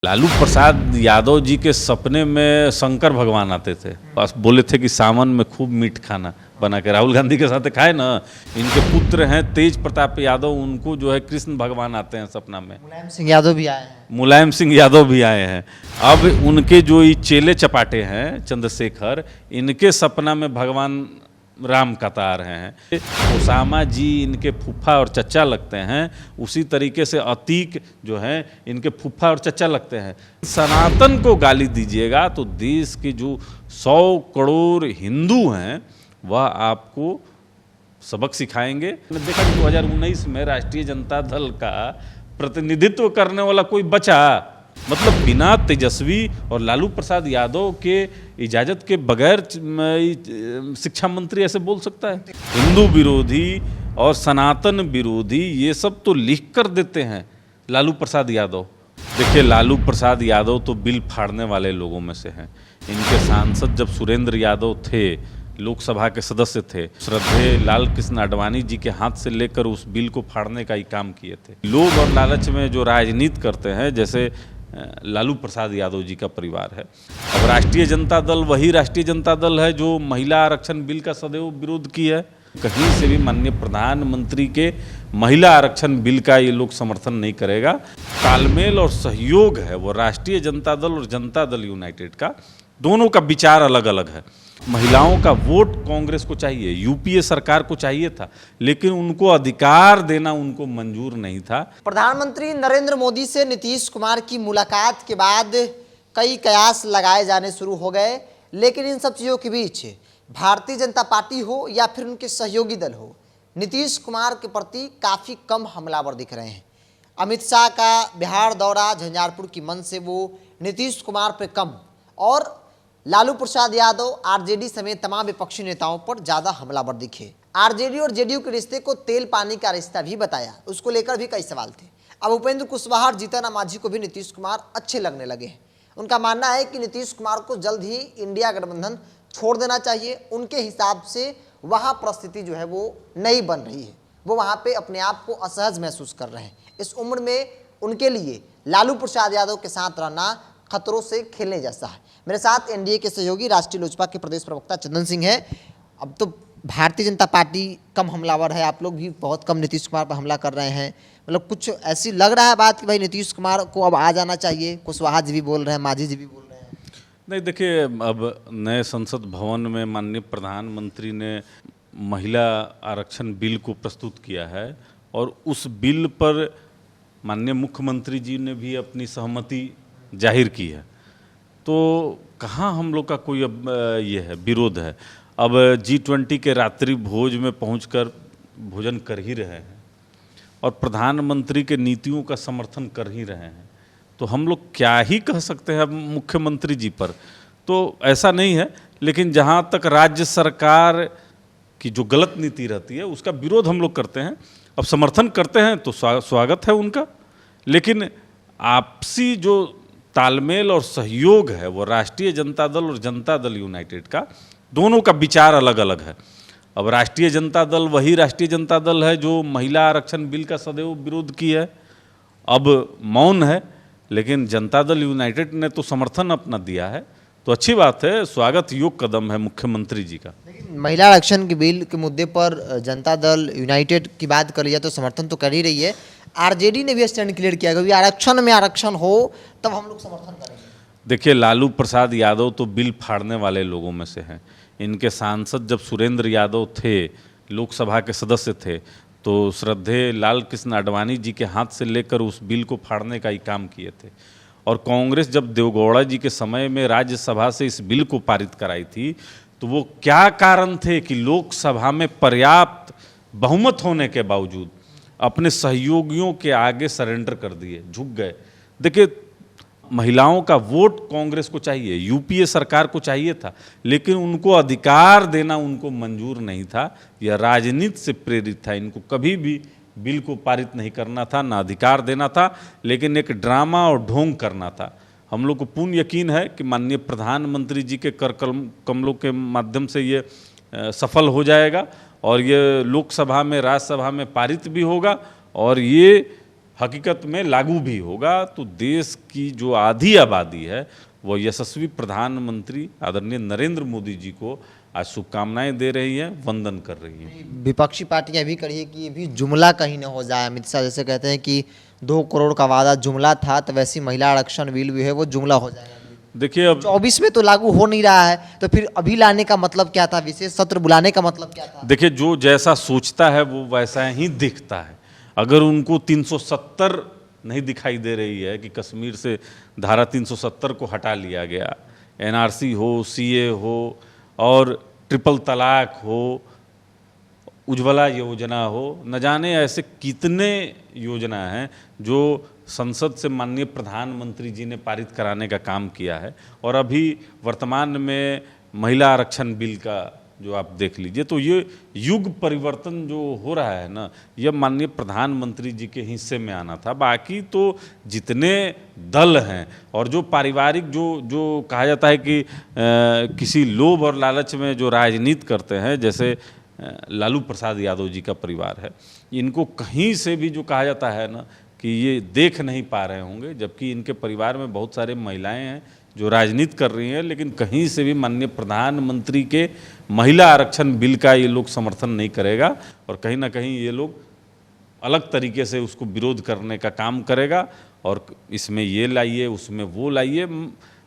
लालू प्रसाद यादव जी के सपने में शंकर भगवान आते थे। बस बोले थे कि सावन में खूब मीठ खाना बना के राहुल गांधी के साथ खाए ना। इनके पुत्र हैं तेज प्रताप यादव, उनको जो है कृष्ण भगवान आते हैं सपना में। मुलायम सिंह यादव भी आए हैं। मुलायम सिंह यादव भी आए हैं। अब उनके जो ये चेले चपाटे हैं चंद्रशेखर, इनके सपना में भगवान राम कता रहे हैं। ओसामा जी इनके फूफा और चचा लगते हैं, उसी तरीके से अतीक जो हैं इनके फूफा और चचा लगते हैं। सनातन को गाली दीजिएगा तो देश के जो 100 करोड़ हिंदू हैं वह आपको सबक सिखाएंगे। मैंने देखा कि 2019 में राष्ट्रीय जनता दल का प्रतिनिधित्व करने वाला कोई बचा, मतलब बिना तेजस्वी और लालू प्रसाद यादव के इजाज़त के बगैर शिक्षा मंत्री ऐसे बोल सकता है? हिंदू विरोधी और सनातन विरोधी ये सब तो लिख कर देते हैं लालू प्रसाद यादव। देखिए, लालू प्रसाद यादव तो बिल फाड़ने वाले लोगों में से हैं। इनके सांसद जब सुरेंद्र यादव थे, लोकसभा के सदस्य थे, श्रद्धेय लाल कृष्ण आडवाणी जी के हाथ से लेकर उस बिल को फाड़ने का ही काम किए थे। लोभ और लालच में जो राजनीति करते हैं, जैसे लालू प्रसाद यादव जी का परिवार है। अब राष्ट्रीय जनता दल वही राष्ट्रीय जनता दल है जो महिला आरक्षण बिल का सदैव विरोध की है। कहीं से भी माननीय प्रधानमंत्री के महिला आरक्षण बिल का ये लोग समर्थन नहीं करेगा। तालमेल और सहयोग है वो राष्ट्रीय जनता दल और जनता दल यूनाइटेड का, दोनों का विचार अलग अलग है। महिलाओं का वोट कांग्रेस को चाहिए, यूपीए सरकार को चाहिए था, लेकिन उनको अधिकार देना उनको मंजूर नहीं था। प्रधानमंत्री नरेंद्र मोदी से नीतीश कुमार की मुलाकात के बाद कई कयास लगाए जाने शुरू हो गए, लेकिन इन सब चीज़ों के बीच भारतीय जनता पार्टी हो या फिर उनके सहयोगी दल हो, नीतीश कुमार के प्रति काफ़ी कम हमलावर दिख रहे हैं। अमित शाह का बिहार दौरा, झंझारपुर की मंच से वो नीतीश कुमार पे कम, और लालू प्रसाद यादव आरजेडी समेत तमाम विपक्षी नेताओं पर ज़्यादा हमलावर दिखे। आरजेडी और जेडीयू के रिश्ते को तेल पानी का रिश्ता भी बताया, उसको लेकर भी कई सवाल थे। अब उपेंद्र कुशवाहा और जीतन राम मांझी को भी नीतीश कुमार अच्छे लगने लगे हैं। उनका मानना है कि नीतीश कुमार को जल्द ही इंडिया गठबंधन छोड़ देना चाहिए। उनके हिसाब से वहाँ परिस्थिति जो है वो नहीं बन रही है, वो वहाँ पर अपने आप को असहज महसूस कर रहे हैं। इस उम्र में उनके लिए लालू प्रसाद यादव के साथ रहना खतरों से खेलने जैसा है। मेरे साथ एनडीए के सहयोगी राष्ट्रीय लोजपा के प्रदेश प्रवक्ता चंदन सिंह हैं। अब तो भारतीय जनता पार्टी कम हमलावर है, आप लोग भी बहुत कम नीतीश कुमार पर हमला कर रहे हैं। मतलब कुछ ऐसी लग रहा है बात कि भाई नीतीश कुमार को अब आ जाना चाहिए। कुशवाहा जी भी बोल रहे हैं, मांझी जी भी बोल रहे हैं। नहीं, देखिए, अब नए संसद भवन में माननीय प्रधानमंत्री ने महिला आरक्षण बिल को प्रस्तुत किया है, और उस बिल पर माननीय मुख्यमंत्री जी ने भी अपनी सहमति जाहिर की है। तो कहाँ हम लोग का कोई अब ये है विरोध है। अब G20 के रात्रि भोज में पहुंचकर भोजन कर ही रहे हैं और प्रधानमंत्री के नीतियों का समर्थन कर ही रहे हैं, तो हम लोग क्या ही कह सकते हैं अब मुख्यमंत्री जी पर। तो ऐसा नहीं है, लेकिन जहाँ तक राज्य सरकार की जो गलत नीति रहती है उसका विरोध हम लोग करते हैं। अब समर्थन करते हैं तो स्वागत है उनका, लेकिन आपसी जो तालमेल और सहयोग है वो राष्ट्रीय जनता दल और जनता दल यूनाइटेड का, दोनों का विचार अलग अलग है। अब राष्ट्रीय जनता दल वही राष्ट्रीय जनता दल है जो महिला आरक्षण बिल का सदैव विरोध की है, अब मौन है, लेकिन जनता दल यूनाइटेड ने तो समर्थन अपना दिया है, तो अच्छी बात है, स्वागत योग्य कदम है मुख्यमंत्री जी का। लेकिन महिला आरक्षण के बिल के मुद्दे पर जनता दल यूनाइटेड की बात कर लिया तो समर्थन तो कर ही रही है। आरजेडी ने भी स्टैंड क्लियर किया कि आरक्षण में आरक्षण हो तब हम लोग समर्थन करेंगे। देखिए, लालू प्रसाद यादव तो बिल फाड़ने वाले लोगों में से हैं। इनके सांसद जब सुरेंद्र यादव थे, लोकसभा के सदस्य थे, तो श्रद्धेय लाल कृष्ण आडवाणी जी के हाथ से लेकर उस बिल को फाड़ने का ही काम किए थे। और कांग्रेस जब देवेगौड़ा जी के समय में राज्यसभा से इस बिल को पारित कराई थी, तो वो क्या कारण थे कि लोकसभा में पर्याप्त बहुमत होने के बावजूद अपने सहयोगियों के आगे सरेंडर कर दिए, झुक गए। देखिए, महिलाओं का वोट कांग्रेस को चाहिए, यूपीए सरकार को चाहिए था, लेकिन उनको अधिकार देना उनको मंजूर नहीं था। यह राजनीति से प्रेरित था। इनको कभी भी बिल को पारित नहीं करना था, ना अधिकार देना था, लेकिन एक ड्रामा और ढोंग करना था। हम लोग को पूर्ण यकीन है कि माननीय प्रधानमंत्री जी के कर कमलों के माध्यम से ये सफल हो जाएगा, और ये लोकसभा में, राज्यसभा में पारित भी होगा, और ये हकीकत में लागू भी होगा तो देश की जो आधी आबादी है वो यशस्वी प्रधानमंत्री आदरणीय नरेंद्र मोदी जी को आज शुभकामनाएं दे रही है, वंदन कर रही है। विपक्षी पार्टियां भी करिए कि ये भी जुमला कहीं न हो जाए। अमित शाह जैसे कहते हैं कि 2 करोड़ का वादा जुमला था, तो वैसी महिला आरक्षण बिल भी है वो जुमला हो जाएगा। देखिए अब 24 में तो लागू हो नहीं रहा है, तो फिर अभी लाने का मतलब क्या था, विशेष सत्र बुलाने का मतलब क्या था? देखिए जो जैसा सोचता है वो वैसा ही दिखता है। अगर उनको 370 नहीं दिखाई दे रही है कि कश्मीर से धारा 370 को हटा लिया गया, एनआरसी हो, सीए हो और ट्रिपल तलाक हो, उज्ज्वला योजना हो, न जाने ऐसे कितने योजना हैं जो संसद से माननीय प्रधानमंत्री जी ने पारित कराने का काम किया है। और अभी वर्तमान में महिला आरक्षण बिल का जो आप देख लीजिए, तो ये युग परिवर्तन जो हो रहा है ना, यह माननीय प्रधानमंत्री जी के हिस्से में आना था। बाकी तो जितने दल हैं और जो पारिवारिक जो कहा जाता है कि किसी लोभ और लालच में जो राजनीति करते हैं, जैसे लालू प्रसाद यादव जी का परिवार है, इनको कहीं से भी जो कहा जाता है ना कि ये देख नहीं पा रहे होंगे, जबकि इनके परिवार में बहुत सारे महिलाएं हैं जो राजनीति कर रही हैं, लेकिन कहीं से भी माननीय प्रधानमंत्री के महिला आरक्षण बिल का ये लोग समर्थन नहीं करेगा और कहीं ना कहीं ये लोग अलग तरीके से उसको विरोध करने का काम करेगा। और इसमें ये लाइए, उसमें वो लाइए,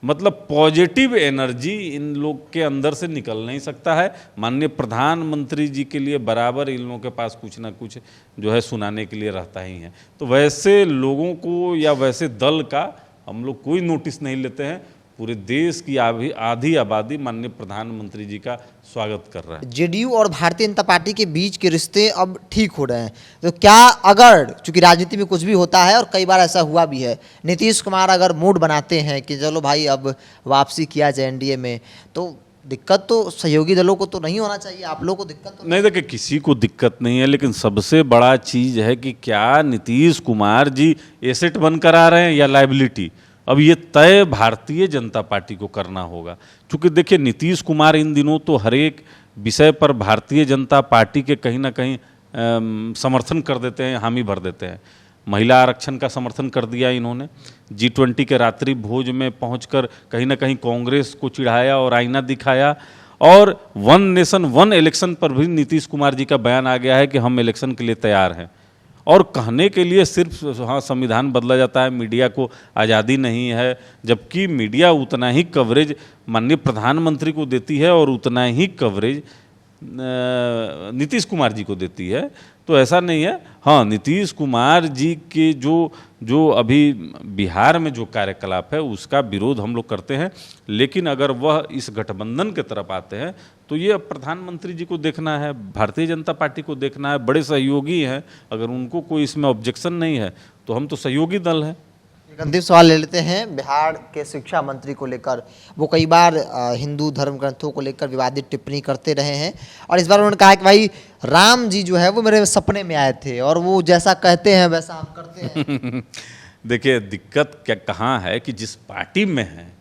मतलब पॉजिटिव एनर्जी इन लोग के अंदर से निकल नहीं सकता है। माननीय प्रधानमंत्री जी के लिए बराबर इन लोगों के पास कुछ ना कुछ जो है सुनाने के लिए रहता ही है। तो वैसे लोगों को या वैसे दल का हम लोग कोई नोटिस नहीं लेते हैं। पूरे देश की आधी आबादी माननीय प्रधानमंत्री जी का स्वागत कर रहा है। जेडीयू और भारतीय जनता पार्टी के बीच के रिश्ते अब ठीक हो रहे हैं, तो क्या अगर, चूंकि राजनीति में कुछ भी होता है और कई बार ऐसा हुआ भी है, नीतीश कुमार अगर मूड बनाते हैं कि चलो भाई अब वापसी किया जाए एनडीए में, तो दिक्कत तो सहयोगी दलों को तो नहीं होना चाहिए, आप लोगों को दिक्कत तो नहीं? देखिए किसी को दिक्कत नहीं है, लेकिन सबसे बड़ा चीज़ है कि क्या नीतीश कुमार जी एसेट बनकर आ रहे हैं या लायबिलिटी। अब ये तय भारतीय जनता पार्टी को करना होगा, क्योंकि देखिए नीतीश कुमार इन दिनों तो हर एक विषय पर भारतीय जनता पार्टी के कहीं ना कहीं समर्थन कर देते हैं, हामी भर देते हैं। महिला आरक्षण का समर्थन कर दिया इन्होंने, G20 के रात्रि भोज में पहुंचकर कहीं ना कहीं कांग्रेस को चिढ़ाया और आईना दिखाया। और 1 नेशन 1 इलेक्शन पर भी नीतीश कुमार जी का बयान आ गया है कि हम इलेक्शन के लिए तैयार हैं। और कहने के लिए सिर्फ हाँ संविधान बदला जाता है, मीडिया को आज़ादी नहीं है, जबकि मीडिया उतना ही कवरेज माननीय प्रधानमंत्री को देती है और उतना ही कवरेज नीतीश कुमार जी को देती है। तो ऐसा नहीं है। हाँ, नीतीश कुमार जी के जो अभी बिहार में जो कार्यकलाप है उसका विरोध हम लोग करते हैं, लेकिन अगर वह इस गठबंधन के तरफ आते हैं तो ये प्रधानमंत्री जी को देखना है, भारतीय जनता पार्टी को देखना है, बड़े सहयोगी हैं। अगर उनको कोई इसमें ऑब्जेक्शन नहीं है तो हम तो सहयोगी दल हैं। एक अंतिम सवाल ले लेते हैं बिहार के शिक्षा मंत्री को लेकर। वो कई बार हिंदू धर्म ग्रंथों को लेकर विवादित टिप्पणी करते रहे हैं और इस बार उन्होंने कहा कि भाई राम जी जो है वो मेरे सपने में आए थे और वो जैसा कहते हैं वैसा हम करते हैं। देखिए दिक्कत क्या कहाँ है कि जिस पार्टी में है,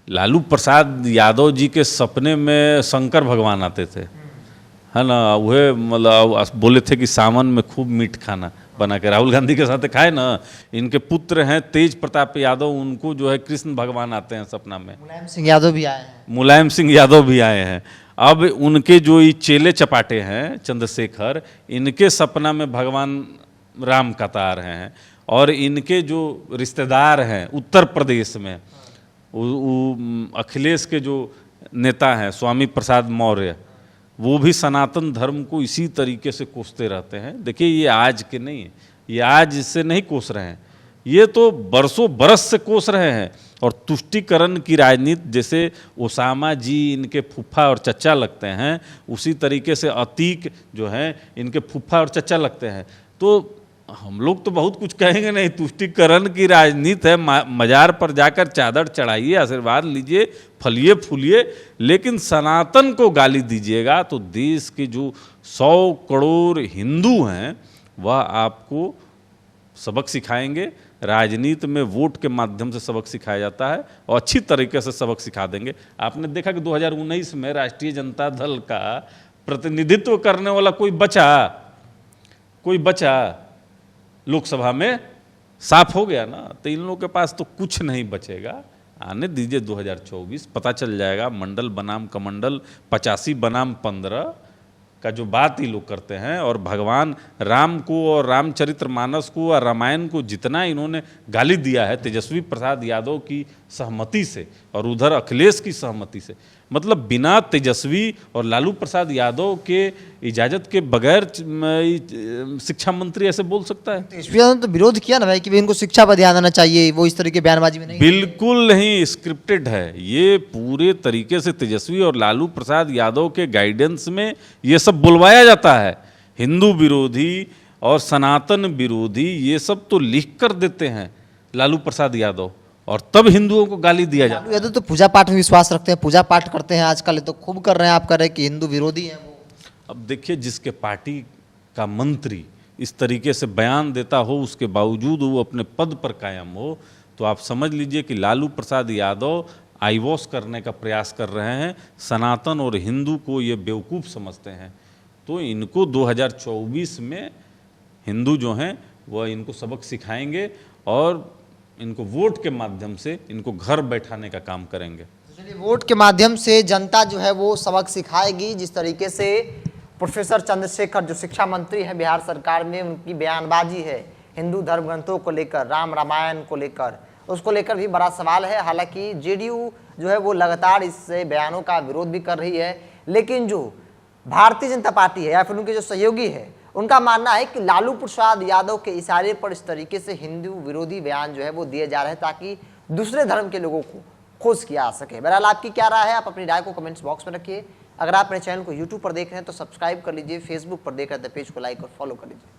लालू प्रसाद यादव जी के सपने में शंकर भगवान आते थे, है ना, वह मतलब बोले थे कि सावन में खूब मीठ खाना बना के राहुल गांधी के साथ खाए ना। इनके पुत्र हैं तेज प्रताप यादव, उनको जो है कृष्ण भगवान आते हैं सपना में। मुलायम सिंह यादव भी आए हैं। मुलायम सिंह यादव भी आए हैं। अब उनके जो ये चेले चपाटे हैं चंद्रशेखर, इनके सपना में भगवान राम का तार हैं। और इनके जो रिश्तेदार हैं उत्तर प्रदेश में, अखिलेश के जो नेता हैं स्वामी प्रसाद मौर्य, वो भी सनातन धर्म को इसी तरीके से कोसते रहते हैं। देखिए ये आज के नहीं है, ये आज इससे नहीं कोस रहे हैं, ये तो बरसों बरस से कोस रहे हैं। और तुष्टीकरण की राजनीति, जैसे ओसामा जी इनके फूफा और चचा लगते हैं, उसी तरीके से अतीक जो हैं इनके फूफा और चचा लगते हैं। तो हम लोग तो बहुत कुछ कहेंगे नहीं, तुष्टीकरण की राजनीति है। मजार पर जाकर चादर चढ़ाइए, आशीर्वाद लीजिए, फलिए फूलिए, लेकिन सनातन को गाली दीजिएगा तो देश के जो 100 करोड़ हिंदू हैं वह आपको सबक सिखाएंगे। राजनीति में वोट के माध्यम से सबक सिखाया जाता है और अच्छी तरीके से सबक सिखा देंगे। आपने देखा कि 2019 में राष्ट्रीय जनता दल का प्रतिनिधित्व करने वाला कोई बचा? लोकसभा में साफ हो गया ना, तो इन लोगों के पास तो कुछ नहीं बचेगा। आने दीजिए 2024, पता चल जाएगा। मंडल बनाम कमंडल 85 बनाम 15 का जो बात ये लोग करते हैं, और भगवान राम को और रामचरितमानस को और रामायण को जितना इन्होंने गाली दिया है तेजस्वी प्रसाद यादव की सहमति से और उधर अखिलेश की सहमति से, मतलब बिना तेजस्वी और लालू प्रसाद यादव के इजाज़त के बगैर शिक्षा मंत्री ऐसे बोल सकता है? तेजस्वी यादव ने तो विरोध किया ना भाई कि भाई इनको शिक्षा पर ध्यान देना चाहिए, वो इस तरह की बयानबाजी में नहीं। बिल्कुल नहीं, स्क्रिप्टेड है ये पूरे तरीके से। तेजस्वी और लालू प्रसाद यादव के गाइडेंस में ये सब बुलवाया जाता है। हिंदू विरोधी और सनातन विरोधी ये सब तो लिख कर देते हैं लालू प्रसाद यादव, और तब हिंदुओं को गाली दिया जाता है। लालू यादव तो पूजा पाठ में विश्वास रखते हैं, पूजा पाठ करते हैं आजकल, ये तो खूब कर रहे हैं। आप कह रहे हैं कि हिंदू विरोधी हैं वो। अब देखिए, जिसके पार्टी का मंत्री इस तरीके से बयान देता हो, उसके बावजूद वो अपने पद पर कायम हो, तो आप समझ लीजिए कि लालू प्रसाद यादव आई वॉश करने का प्रयास कर रहे हैं। सनातन और हिंदू को ये बेवकूफ़ समझते हैं। तो इनको 2024 में हिंदू जो हैं वह इनको सबक सिखाएंगे और इनको वोट के माध्यम से इनको घर बैठाने का काम करेंगे। चलिए, वोट के माध्यम से जनता जो है वो सबक सिखाएगी। जिस तरीके से प्रोफेसर चंद्रशेखर जो शिक्षा मंत्री हैं बिहार सरकार में, उनकी बयानबाजी है हिंदू धर्म ग्रंथों को लेकर, राम रामायण को लेकर, उसको लेकर भी बड़ा सवाल है। हालांकि जेडीयू जो है वो लगातार इस बयानों का विरोध भी कर रही है, लेकिन जो भारतीय जनता पार्टी है या फिर उनके जो सहयोगी है, उनका मानना है कि लालू प्रसाद यादव के इशारे पर इस तरीके से हिंदू विरोधी बयान जो है वो दिए जा रहे हैं ताकि दूसरे धर्म के लोगों को खुश किया जा सके। बहरहाल, आपकी क्या राय है? आप अपनी राय को कमेंट्स बॉक्स में रखिए। अगर आप मेरे चैनल को यूट्यूब पर देख रहे हैं तो सब्सक्राइब कर लीजिए, फेसबुक पर देख रहे हैं तो पेज को लाइक और फॉलो कर लीजिए।